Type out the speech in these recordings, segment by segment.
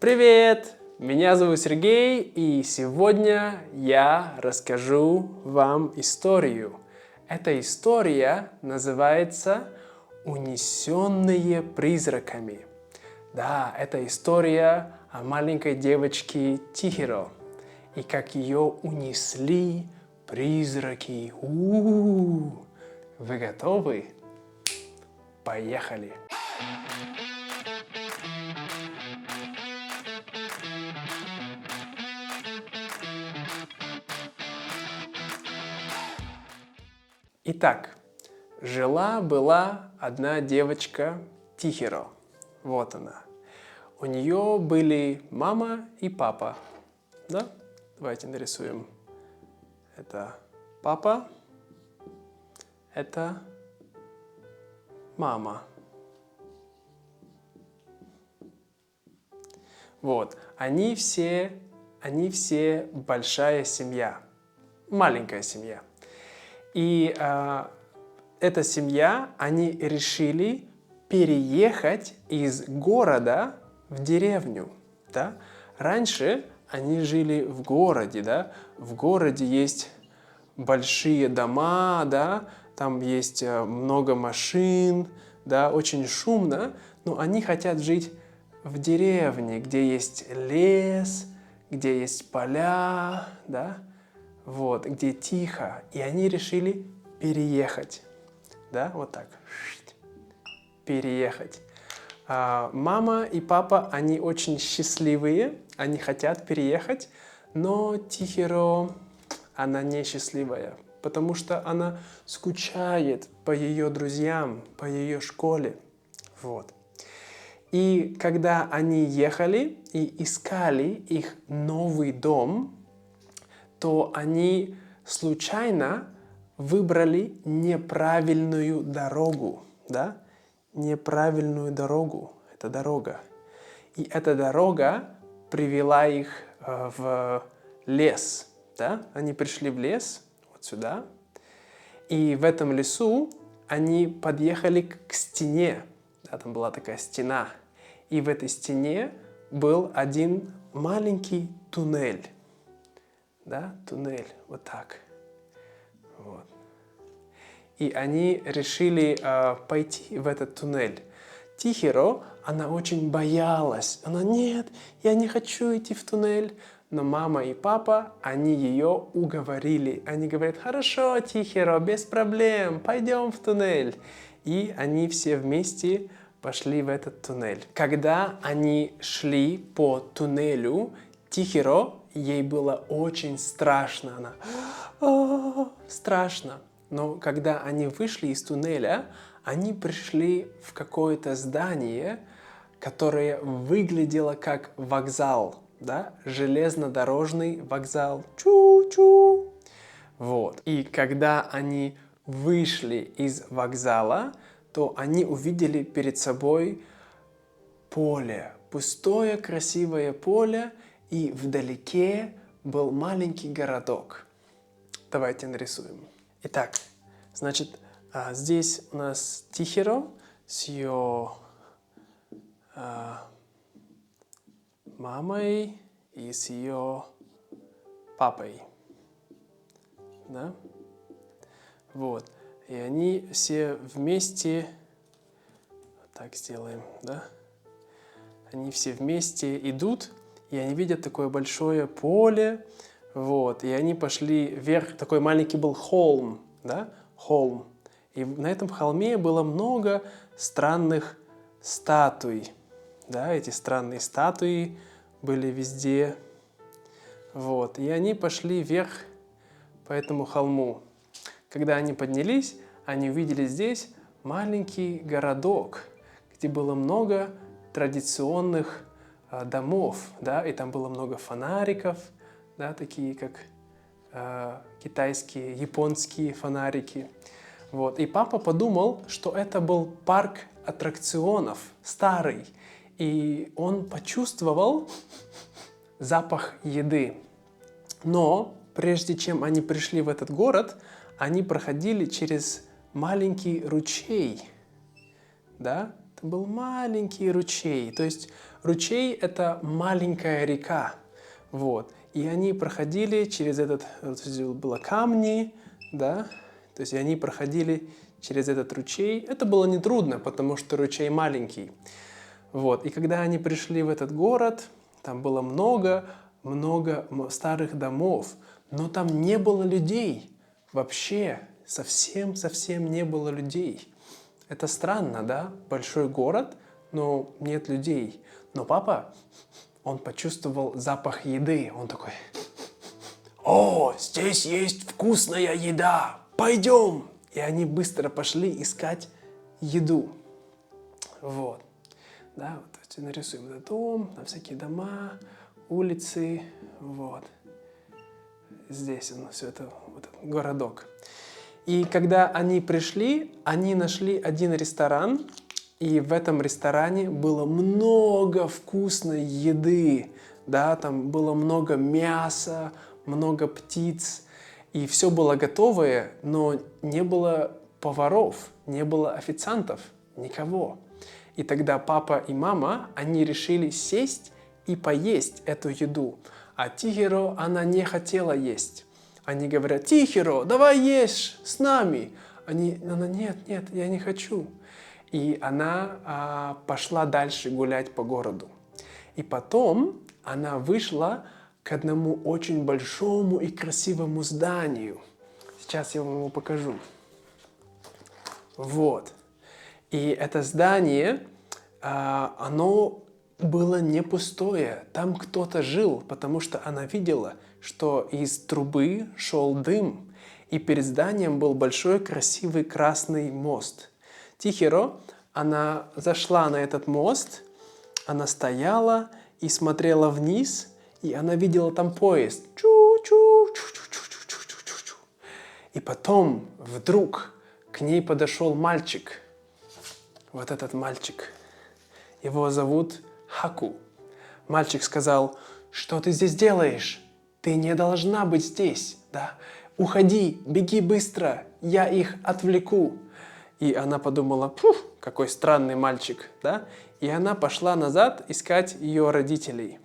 Привет! Меня зовут Сергей, и сегодня я расскажу вам историю. Эта история называется «Унесенные призраками». Да, это история о маленькой девочке Тихиро, и как ее унесли призраки. Вы готовы? Поехали! Итак, жила-была одна девочка Тихиро. Вот она. У нее были мама и папа. Да? Давайте нарисуем. Это папа. Это мама. Вот. Они все большая семья. Маленькая семья. И эта семья, они решили переехать из города в деревню. Да? Раньше они жили в городе. Да? В городе есть большие дома, да? Там есть много машин, да? Очень шумно. Но они хотят жить в деревне, где есть лес, где есть поля, да? Вот, где тихо. И они решили переехать. Да, вот так. Переехать. Мама и папа, они очень счастливые. Они хотят переехать. Но Тихиро, она не счастливая. Потому что она скучает по ее друзьям, по ее школе. Вот. И когда они ехали и искали их новый дом, то они случайно выбрали неправильную дорогу. Да? Неправильную дорогу. Это дорога. И эта дорога привела их в лес. Да? Они пришли в лес, вот сюда. И в этом лесу они подъехали к стене. Да, там была такая стена. И в этой стене был один маленький туннель. Да, туннель, вот так. Вот. И они решили пойти в этот туннель. Тихиро, она очень боялась. Она, нет, я не хочу идти в туннель. Но мама и папа, они ее уговорили. Они говорят, хорошо, Тихиро, без проблем, пойдем в туннель. И они все вместе пошли в этот туннель. Когда они шли по туннелю, Тихиро, ей было очень страшно. Она страшно. Но когда они вышли из туннеля, они пришли в какое-то здание, которое выглядело как вокзал. Да? Железнодорожный вокзал. Чу-чу. Вот. И когда они вышли из вокзала, то они увидели перед собой поле. Пустое, красивое поле. И вдалеке был маленький городок. Давайте нарисуем. Итак, значит, здесь у нас Тихиро с ее мамой и с ее папой. Да? Вот. И они все вместе, вот так сделаем, да? Они все вместе идут, и они видят такое большое поле, вот, и они пошли вверх, такой маленький был холм, да, холм, и на этом холме было много странных статуй, да, эти странные статуи были везде, вот, и они пошли вверх по этому холму. Когда они поднялись, они увидели здесь маленький городок, где было много традиционных домов, да, и там было много фонариков, да, такие как китайские, японские фонарики. Вот. И папа подумал, что это был парк аттракционов, старый, и он почувствовал запах еды. Но прежде чем они пришли в этот город, они проходили через маленький ручей, да, это был маленький ручей, то есть Ручей – это маленькая река. Вот. И они проходили через этот, было камни, да, то есть они проходили через этот ручей. Это было нетрудно, потому что ручей маленький. Вот. И когда они пришли в этот город, там было много старых домов, но там не было людей. Вообще, совсем не было людей. Это странно, да? Большой город, но нет людей. Но папа, он почувствовал запах еды. Он такой: «О, здесь есть вкусная еда! Пойдем!» И они быстро пошли искать еду. Вот. Да, вот давайте нарисуем этот дом, там всякие дома, улицы. Вот. Здесь он, все это, вот этот городок. И когда они пришли, они нашли один ресторан, и в этом ресторане было много вкусной еды, да, там было много мяса, много птиц, и все было готовое, но не было поваров, не было официантов, никого. И тогда папа и мама, они решили сесть и поесть эту еду, а Тихиро, она не хотела есть. Они говорят: «Тихиро, давай ешь с нами». Она: «Нет, я не хочу». И она пошла дальше гулять по городу. И потом она вышла к одному очень большому и красивому зданию. Сейчас я вам его покажу. Вот. И это здание, оно было не пустое. Там кто-то жил, потому что она видела, что из трубы шел дым, и перед зданием был большой красивый красный мост. Тихиро, она зашла на этот мост, она стояла и смотрела вниз, и она видела там поезд. Чу-чу-чу-чу-чу-чу-чу-чу. И потом вдруг к ней подошел мальчик. Вот этот мальчик. Его зовут Хаку. Мальчик сказал: «Что ты здесь делаешь? Ты не должна быть здесь, да? Уходи, беги быстро, я их отвлеку». И она подумала: какой странный мальчик, да? И она пошла назад искать ее родителей.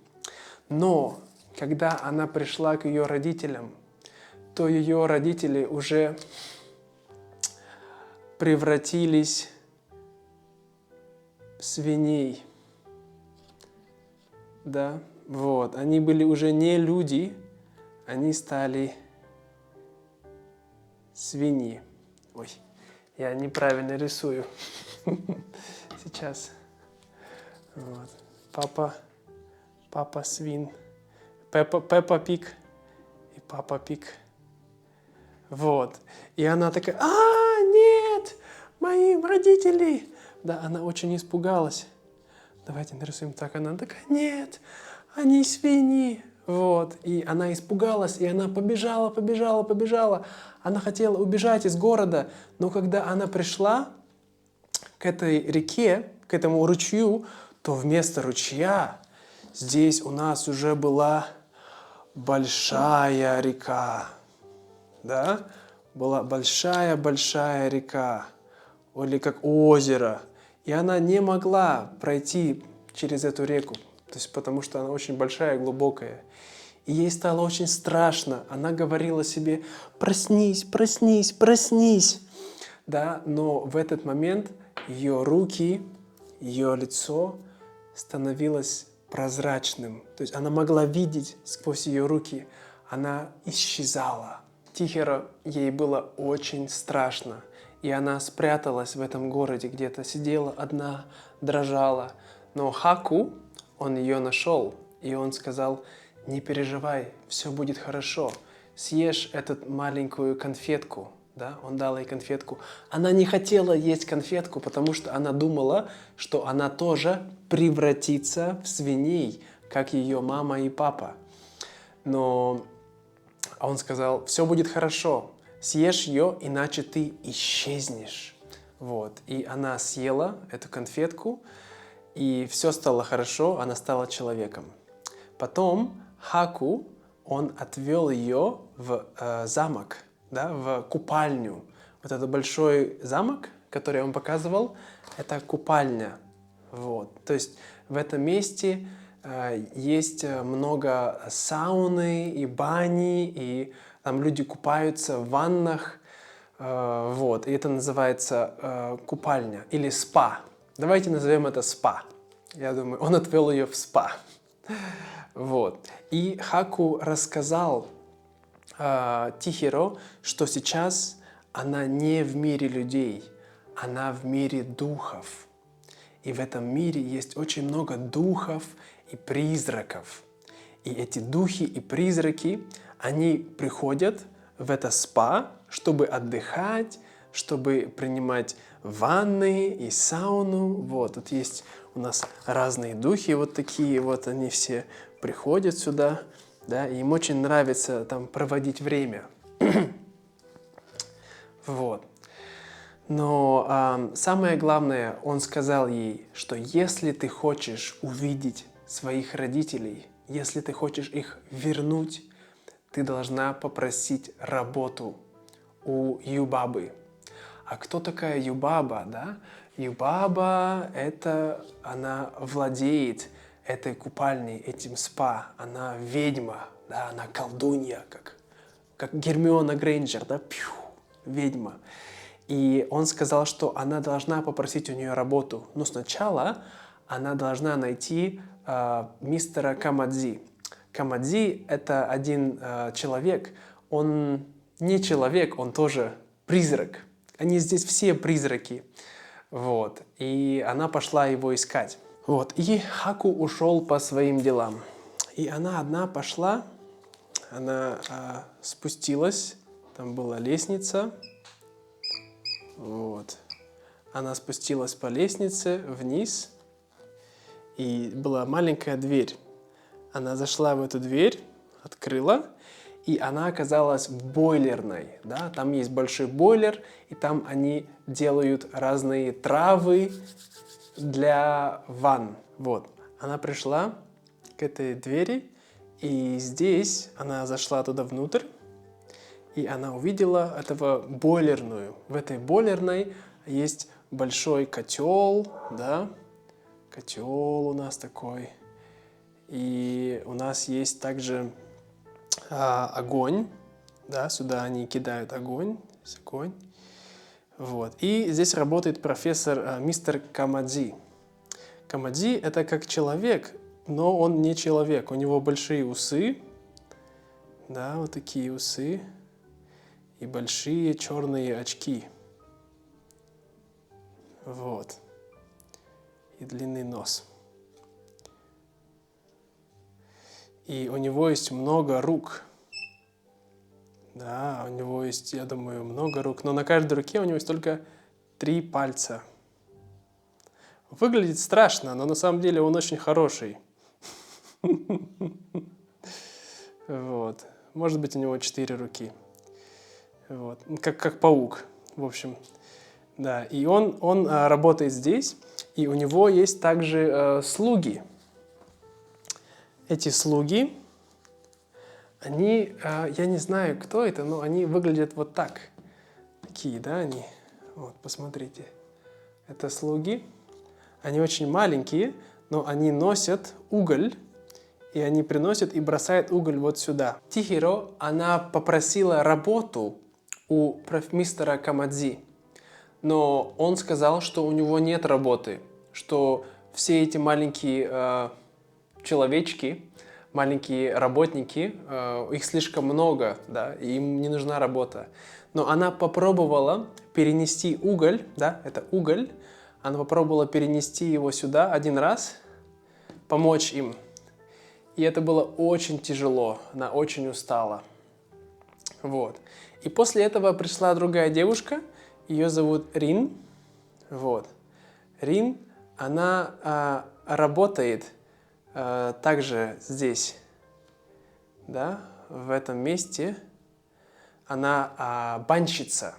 Но когда она пришла к ее родителям, то ее родители уже превратились в свиней. Да, вот. Они были уже не люди, они стали свиньи. Ой, я неправильно рисую. Сейчас. Вот. Папа свин. Пеппа Пиг и Папа Пиг. Вот. И она такая: нет, мои родители. Да, она очень испугалась. Давайте нарисуем так. Она такая: нет, они свиньи. Вот. И она испугалась, и она побежала. Она хотела убежать из города, но когда она пришла к этой реке, к этому ручью, то вместо ручья здесь у нас уже была большая река. Да? Была большая река, или как озеро. И она не могла пройти через эту реку, то есть потому что она очень большая и глубокая. И ей стало очень страшно. Она говорила себе: проснись. Да? Но в этот момент ее руки, ее лицо становилось прозрачным. То есть она могла видеть сквозь ее руки. Она исчезала. Тихиро, ей было очень страшно. И она спряталась в этом городе, где-то сидела одна, дрожала. Но Хаку, он ее нашел. И он сказал: не переживай, все будет хорошо. Съешь эту маленькую конфетку. Да? Он дал ей конфетку. Она не хотела есть конфетку, потому что она думала, что она тоже превратится в свиней, как ее мама и папа. Но он сказал: все будет хорошо. Съешь ее, иначе ты исчезнешь. Вот. И она съела эту конфетку, и все стало хорошо, она стала человеком. Потом Хаку, он отвел ее в замок, да, в купальню. Вот этот большой замок, который он показывал, это купальня. Вот. То есть В этом месте есть много сауны и бани, и там люди купаются в ваннах. Вот, и это называется купальня или спа. Давайте назовем это спа. Я думаю, он отвел ее в спа. Вот. И Хаку рассказал Тихиро, что сейчас она не в мире людей, она в мире духов. И в этом мире есть очень много духов и призраков. И эти духи и призраки, они приходят в это спа, чтобы отдыхать, чтобы принимать ванны и сауну. Вот, тут есть у нас разные духи, вот такие вот, они все приходят сюда, да, и им очень нравится там проводить время. Вот. Но самое главное, он сказал ей, что если ты хочешь увидеть своих родителей, если ты хочешь их вернуть, ты должна попросить работу у Юбабы. А кто такая Юбаба, да? Юбаба – это она владеет этой купальней, этим спа. Она ведьма, да? Она колдунья, как Гермиона Грейнджер, да? Пью, ведьма. И он сказал, что она должна попросить у нее работу. Но сначала она должна найти мистера Камадзи. Камадзи – это один человек. Он не человек, он тоже призрак. Они здесь все призраки. Вот. И она пошла его искать. Вот. И Хаку ушел по своим делам. И она одна пошла, она спустилась, там была лестница. Вот. Она спустилась по лестнице вниз, и была маленькая дверь. Она зашла в эту дверь, открыла, и она оказалась в бойлерной. Да? Там есть большой бойлер, и там они делают разные травы для ванн. Вот. Она пришла к этой двери, и здесь она зашла туда внутрь, и она увидела этого бойлерную. В этой бойлерной есть большой котел, да, котел у нас такой. И у нас есть также огонь, да, сюда они кидают огонь, здесь огонь. Вот. И здесь работает профессор мистер Камадзи. Камадзи – это как человек, но он не человек. У него большие усы, да, вот такие усы. И большие черные очки. Вот. И длинный нос. И у него есть много рук. Да, у него есть, я думаю, много рук. Но на каждой руке у него есть только 3 пальца. Выглядит страшно, но на самом деле он очень хороший. Вот. Может быть, у него 4 руки. Вот. Как паук, в общем. Да. И он работает здесь, и у него есть также слуги. Эти слуги, они, я не знаю, кто это, но они выглядят вот так. Такие, да, они. Вот, посмотрите. Это слуги. Они очень маленькие, но они носят уголь, и они приносят и бросают уголь вот сюда. Тихиро, она попросила работу у мистера Камадзи, но он сказал, что у него нет работы, что все эти маленькие человечки, маленькие работники, их слишком много, да, и им не нужна работа. Но она попробовала перенести уголь, да, это уголь, она попробовала перенести его сюда 1 раз, помочь им. И это было очень тяжело, она очень устала. Вот. И после этого пришла другая девушка, ее зовут Рин. Вот. Рин, она работает также здесь, да, в этом месте. Она банщица.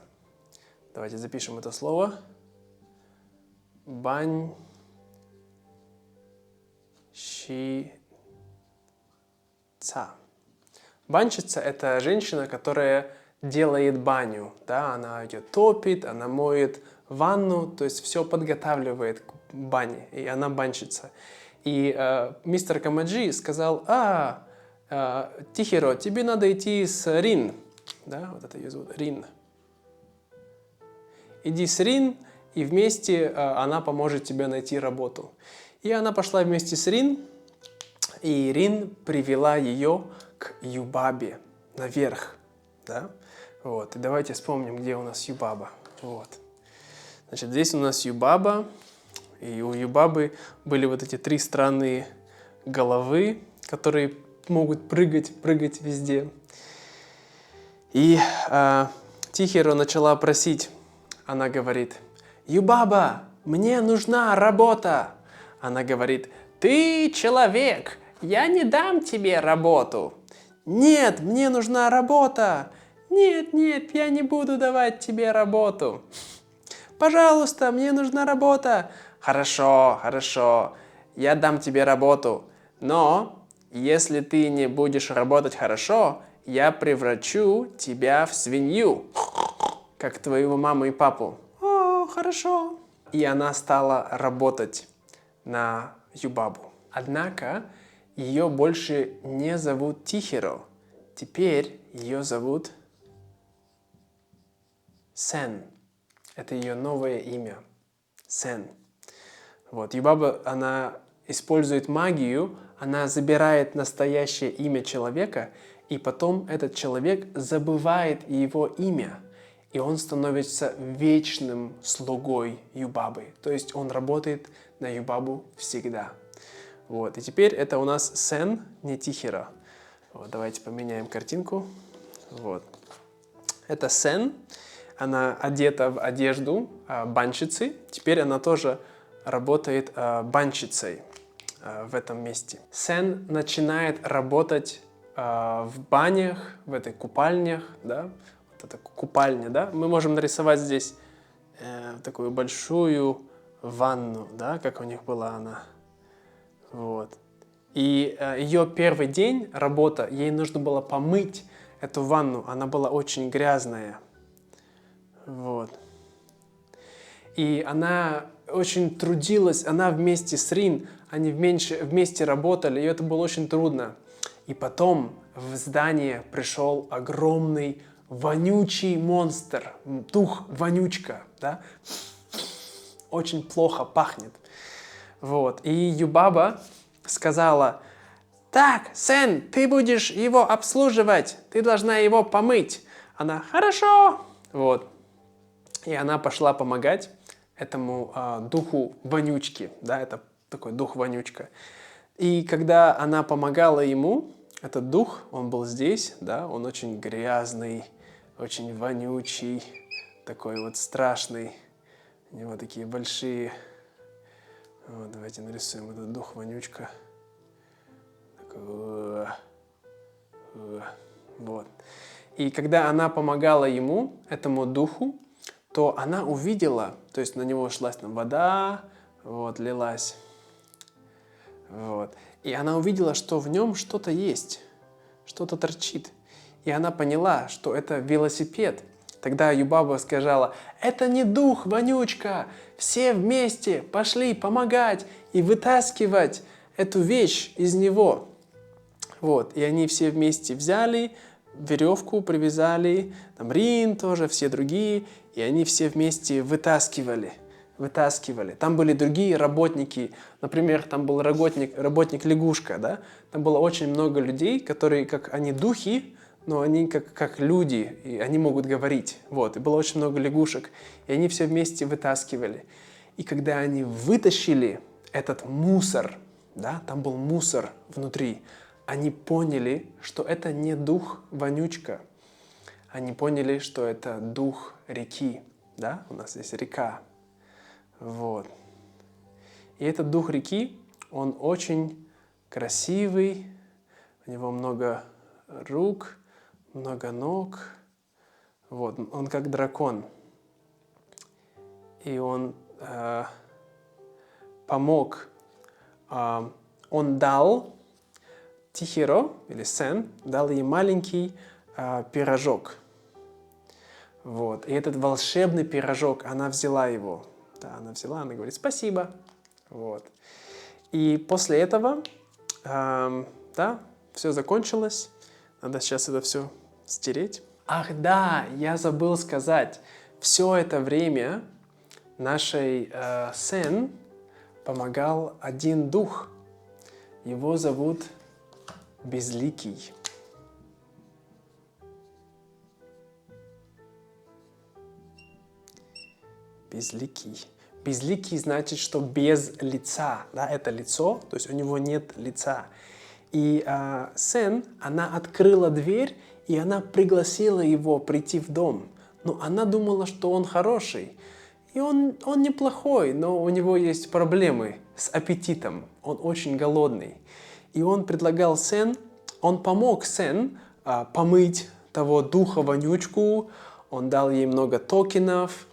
Давайте запишем это слово. Банщица. Банщица – это женщина, которая делает баню, да, она ее топит, она моет ванну, то есть все подготавливает к бане, и она банщица. И мистер Камаджи сказал: Тихиро, тебе надо идти с Рин. Да, вот это ее зовут, Рин. Иди с Рин, и вместе она поможет тебе найти работу. И она пошла вместе с Рин, и Рин привела ее к Юбабе наверх. Да? Вот. И давайте вспомним, где у нас Юбаба. Вот. Значит, здесь у нас Юбаба, и у Юбабы были вот эти 3 странные головы, которые могут прыгать везде. И Тихиро начала просить. Она говорит: Юбаба, мне нужна работа. Она говорит: ты человек, я не дам тебе работу. Нет, мне нужна работа. Нет, нет, я не буду давать тебе работу. Пожалуйста, мне нужна работа. Хорошо, хорошо, я дам тебе работу. Но если ты не будешь работать хорошо, я превращу тебя в свинью, как твою маму и папу. О, хорошо. И она стала работать на Юбабу. Однако ее больше не зовут Тихиро. Теперь ее зовут Сен. Это ее новое имя. Сен. Вот. Юбаба, она использует магию, она забирает настоящее имя человека, и потом этот человек забывает его имя. И он становится вечным слугой Юбабы. То есть он работает на Юбабу всегда. Вот. И теперь это у нас Сен, не Тихиро. Вот. Давайте поменяем картинку. Вот. Это Сен. Она одета в одежду банщицы. Теперь она тоже работает банщицей в этом месте. Сен начинает работать в банях, в этой купальнях, да, вот это купальня, да. Мы можем нарисовать здесь такую большую ванну, да, как у них была она. Вот. И ее первый день работа, ей нужно было помыть эту ванну, она была очень грязная. Вот. И она очень трудилась, она вместе с Рин, они вместе работали, и это было очень трудно. И потом в здание пришел огромный вонючий монстр, дух вонючка, да? Очень плохо пахнет. Вот. И Юбаба сказала: так, Сен, ты будешь его обслуживать, ты должна его помыть. Она: хорошо. Вот. И она пошла помогать этому духу вонючки, да, это такой дух вонючка. И когда она помогала ему, этот дух, он был здесь, да, он очень грязный, очень вонючий, такой вот страшный. У него такие большие... Вот, давайте нарисуем этот дух вонючка. Такой... Вот. И когда она помогала ему, этому духу, то она увидела, то есть на него шлась там вода, вот, лилась. Вот. И она увидела, что в нем что-то есть, что-то торчит. И она поняла, что это велосипед. Тогда Юбаба сказала: это не дух, вонючка, все вместе пошли помогать и вытаскивать эту вещь из него. Вот. И они все вместе взяли веревку, привязали, там Рин тоже, все другие, и они все вместе вытаскивали. Там были другие работники, например, там был работник лягушка, да? Там было очень много людей, которые, как они духи, но они как люди, и они могут говорить. Вот. И было очень много лягушек, и они все вместе вытаскивали. И когда они вытащили этот мусор, да, там был мусор внутри, они поняли, что это не дух вонючка. Они поняли, что это дух реки. Да? У нас есть река. Вот. И этот дух реки, он очень красивый, у него много рук, много ног. Вот. Он как дракон. И он помог. Он дал Тихиро, или Сен, дал ей маленький пирожок. Вот. И этот волшебный пирожок, она взяла его. Да, она взяла, она говорит: спасибо. Вот. И после этого, да, все закончилось. Надо сейчас это все стереть. Ах да, я забыл сказать. Все это время нашей Сен помогал один дух. Его зовут Безликий. Безликий. Безликий значит, что без лица. Да, это лицо, то есть у него нет лица. И Сен, она открыла дверь, и она пригласила его прийти в дом. Но она думала, что он хороший. И он неплохой, но у него есть проблемы с аппетитом. Он очень голодный. И он предлагал Сен, он помог Сен помыть того духа-вонючку. Он дал ей много токенов.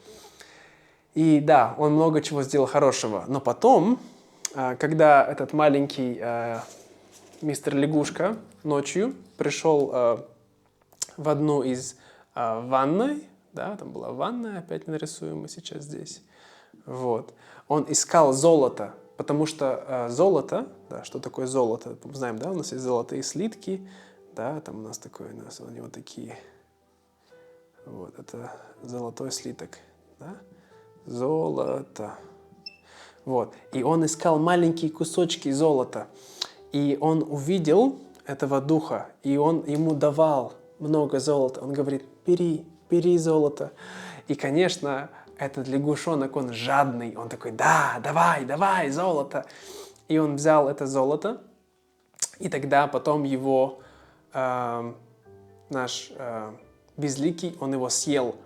И да, он много чего сделал хорошего. Но потом, когда этот маленький мистер Лягушка ночью пришел в одну из ванной, да, там была ванная, опять нарисуем мы сейчас здесь, вот, он искал золото, потому что золото, да, что такое золото, знаем, да, у нас есть золотые слитки, да, там у нас такое, у него такие, вот, это золотой слиток, да, золото, вот, и он искал маленькие кусочки золота, и он увидел этого духа, и он ему давал много золота, он говорит, бери золото, и, конечно, этот лягушонок, он жадный, он такой, да, давай, золото, и он взял это золото, и тогда потом его наш Безликий, он его съел.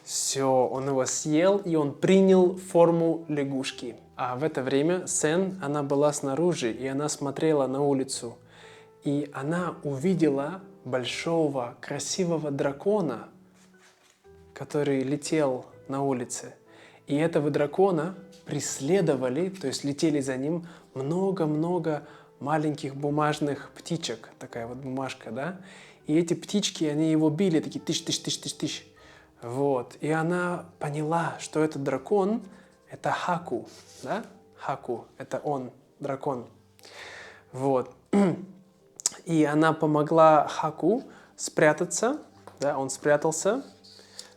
Все, он его съел, и он принял форму лягушки. А в это время Сен, она была снаружи, и она смотрела на улицу. И она увидела большого, красивого дракона, который летел на улице. И этого дракона преследовали, то есть летели за ним много-много маленьких бумажных птичек. Такая вот бумажка, да? И эти птички, они его били, такие тыщ. Вот. И она поняла, что этот дракон – это Хаку, да? Хаку – это он, дракон. Вот. И она помогла Хаку спрятаться, да, он спрятался.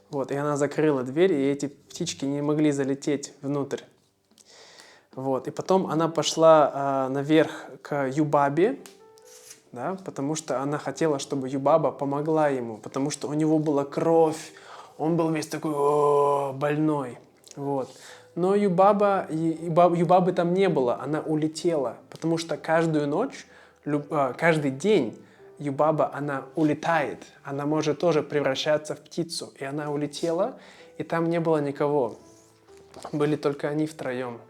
Вот. И она закрыла дверь, и эти птички не могли залететь внутрь. Вот. И потом она пошла наверх к Юбабе, да, потому что она хотела, чтобы Юбаба помогла ему, потому что у него была кровь, он был весь такой больной. Вот. Но Юбабы там не было, она улетела, потому что каждую ночь, каждый день Юбаба, она улетает, она может тоже превращаться в птицу. И она улетела, и там не было никого, были только они втроем.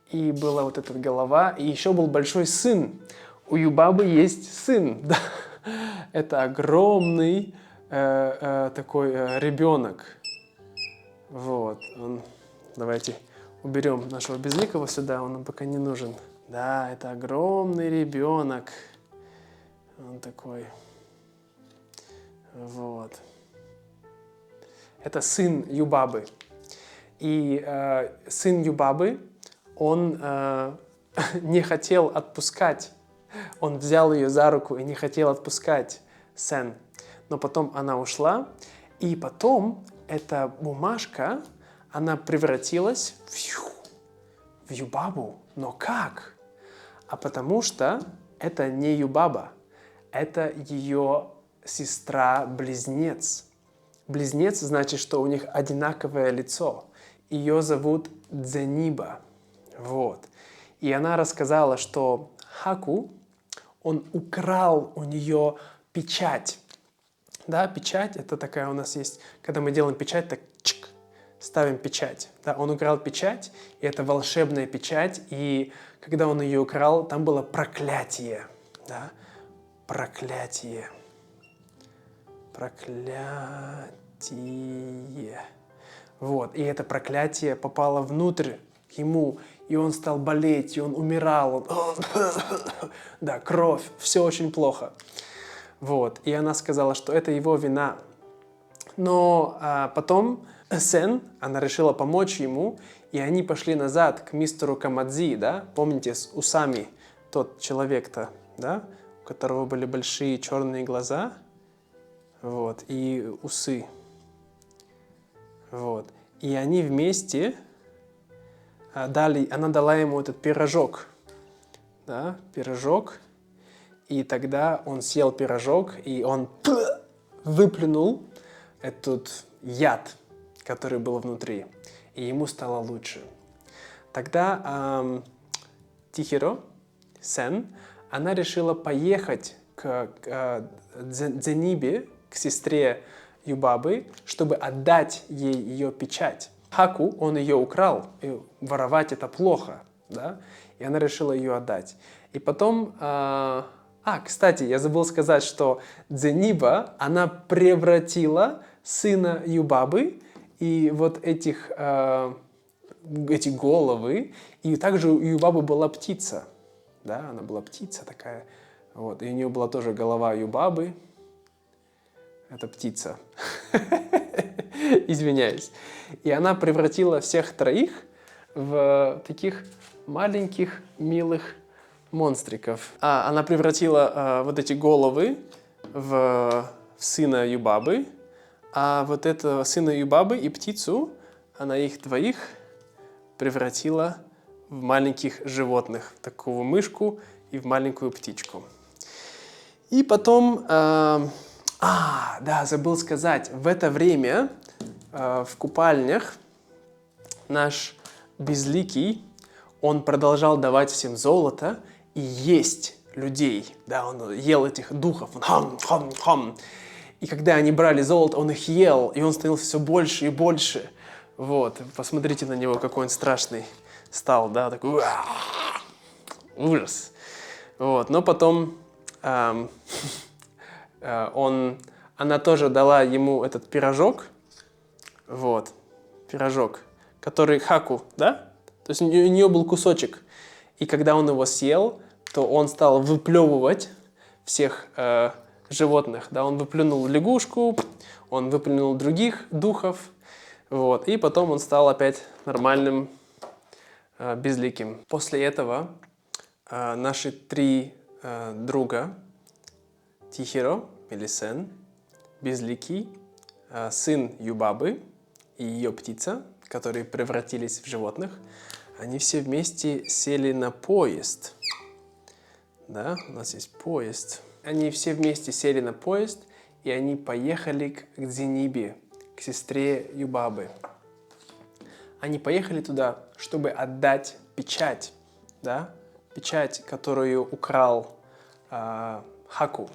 И была вот эта голова, и еще был большой сын. У Юбабы есть сын, да. Это огромный такой ребенок. Вот. Давайте уберем нашего Безликого сюда, он нам пока не нужен. Да, это огромный ребенок. Он такой. Вот. Это сын Юбабы. И сын Юбабы, он не хотел отпускать. Он взял ее за руку и не хотел отпускать Сен. Но потом она ушла, и потом эта бумажка, она превратилась в Юбабу. Но как? А потому что это не Юбаба, это ее сестра-близнец. Близнец значит, что у них одинаковое лицо. Ее зовут Дзениба. Вот. И она рассказала, что Хаку, он украл у нее печать. Да, печать, это такая у нас есть, когда мы делаем печать, так чик, ставим печать. Да, он украл печать, и это волшебная печать, и когда он ее украл, там было проклятие. Да? Проклятие. Вот, и это проклятие попало внутрь ему, и он стал болеть, и он умирал. Да, кровь, все очень плохо. Вот, и она сказала, что это его вина. Но потом Сен, она решила помочь ему, И они пошли назад к мистеру Камадзи, да? Помните, с усами тот человек-то, да? У которого были большие черные глаза, вот, и усы. Вот. И они вместе она дала ему этот пирожок, да, пирожок, и тогда он съел пирожок, и он выплюнул этот яд, который был внутри, и ему стало лучше. Тогда Тихиро, Сен, она решила поехать к Дзенибе, к сестре Юбабы, чтобы отдать ей ее печать. Хаку, он ее украл, и воровать это плохо, да? И она решила ее отдать. И потом... кстати, я забыл сказать, что Дзениба, она превратила сына Юбабы и вот эти головы, и также у Юбабы была птица, да, она была птица такая, вот, и у нее была тоже голова Юбабы, это птица, извиняюсь, и она превратила всех троих в таких маленьких милых монстриков. Она превратила вот эти головы в сына Юбабы, а вот этого сына Юбабы и птицу, она их двоих превратила в маленьких животных, в такую мышку и в маленькую птичку. И потом, забыл сказать, в это время в купальнях наш Безликий, он продолжал давать всем золото и есть людей. Да, он ел этих духов. И когда они брали золото, он их ел, и он становился все больше и больше. Вот, посмотрите на него, какой он страшный стал, да, такой ужас. Вот, но потом она тоже дала ему этот пирожок, вот, пирожок, который Хаку, да? То есть у нее был кусочек. И когда он его съел, то он стал выплевывать всех животных. Да? Он выплюнул лягушку, он выплюнул других духов. Вот. И потом он стал опять нормальным, безликим. После этого наши три друга, Тихиро или Сен, Безликий, сын Юбабы и ее птица, которые превратились в животных, они все вместе сели на поезд. Да, у нас есть поезд. Они все вместе сели на поезд, и они поехали к Дзенибе, к сестре Юбабы. Они поехали туда, чтобы отдать печать, да, печать, которую украл Хаку.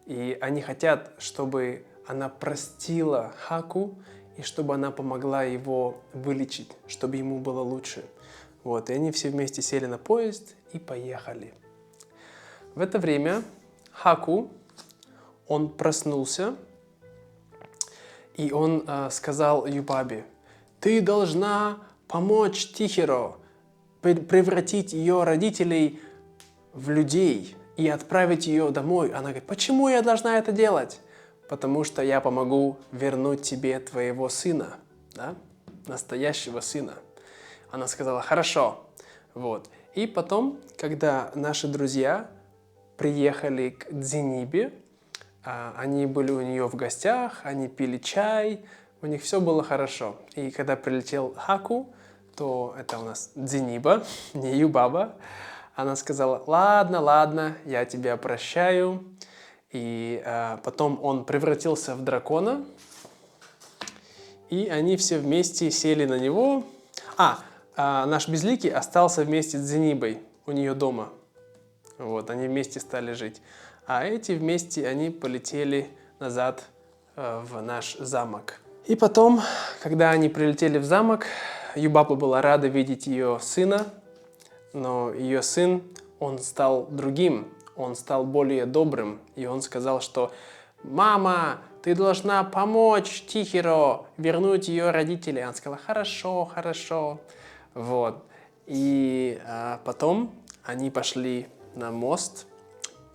И они хотят, чтобы она простила Хаку, и чтобы она помогла его вылечить, чтобы ему было лучше. Вот, и они все вместе сели на поезд и поехали. В это время Хаку, он проснулся, и он сказал Юбабе: «Ты должна помочь Тихиро, превратить ее родителей в людей и отправить ее домой». Она говорит: «Почему я должна это делать?» «Потому что я помогу вернуть тебе твоего сына, да? Настоящего сына». Она сказала: «Хорошо». Вот. И потом, когда наши друзья приехали к Дзенибе, они были у нее в гостях, они пили чай, у них все было хорошо. И когда прилетел Хаку, то это у нас Дзениба, не Юбаба, она сказала: ладно, я тебя прощаю. И потом он превратился в дракона, и они все вместе сели на него. Наш Безликий остался вместе с Дзенибой у нее дома. Вот, они вместе стали жить. А эти вместе, они полетели назад в наш замок. И потом, когда они прилетели в замок, Юбаба была рада видеть ее сына, но ее сын, он стал другим. Он стал более добрым, и он сказал, что «Мама, ты должна помочь Тихиро вернуть ее родителей». Она сказала: «Хорошо». Вот. И потом они пошли на мост.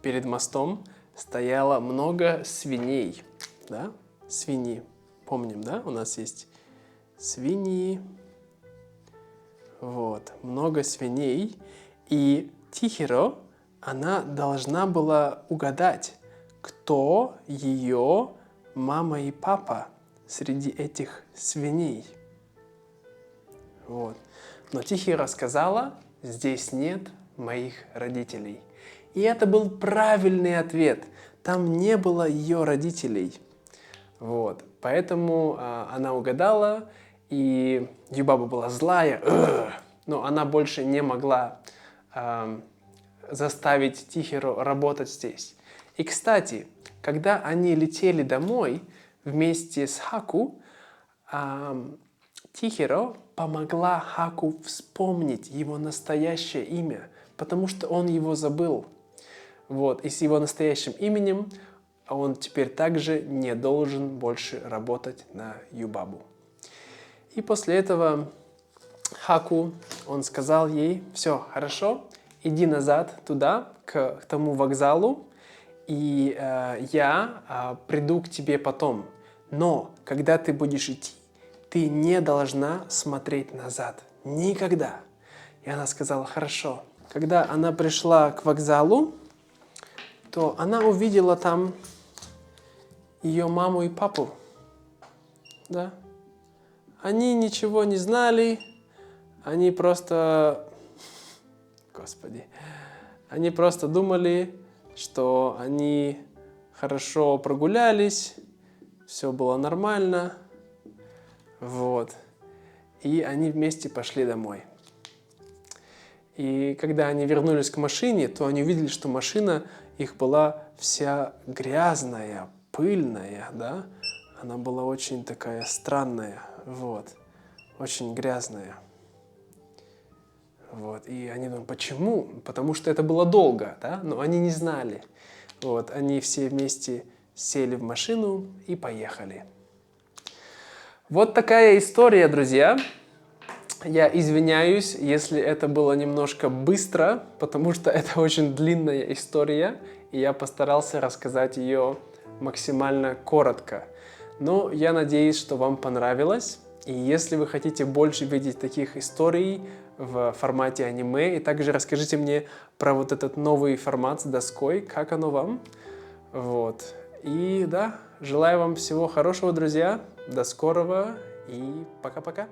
Перед мостом стояло много свиней. Да? Свиньи. Помним, да? У нас есть свиньи. Вот, много свиней. И Тихиро, она должна была угадать, кто ее мама и папа среди этих свиней. Вот. Но Тихиро сказала, здесь нет моих родителей. И это был правильный ответ. Там не было ее родителей. Вот. Поэтому она угадала, и Юбаба была злая, но она больше не могла заставить Тихиро работать здесь. И, кстати, когда они летели домой вместе с Хаку, Тихиро помогла Хаку вспомнить его настоящее имя, потому что он его забыл. Вот. И с его настоящим именем он теперь также не должен больше работать на Юбабу. И после этого Хаку, он сказал ей, все, хорошо, иди назад туда, к тому вокзалу, и я приду к тебе потом. Но когда ты будешь идти, ты не должна смотреть назад. Никогда. И она сказала, хорошо. Когда она пришла к вокзалу, то она увидела там ее маму и папу. Да? Они ничего не знали, они просто... Господи. Они просто думали, что они хорошо прогулялись, все было нормально. Вот. И они вместе пошли домой. И когда они вернулись к машине, то они увидели, что машина их была вся грязная, пыльная, да? Она была очень такая странная, вот, очень грязная. Вот. И они думают, почему? Потому что это было долго, да? Но они не знали. Вот. Они все вместе сели в машину и поехали. Вот такая история, друзья. Я извиняюсь, если это было немножко быстро, потому что это очень длинная история, и я постарался рассказать ее максимально коротко. Но я надеюсь, что вам понравилось. И если вы хотите больше видеть таких историй в формате аниме, и также расскажите мне про вот этот новый формат с доской, как оно вам. Вот. И да, желаю вам всего хорошего, друзья. До скорого и пока-пока.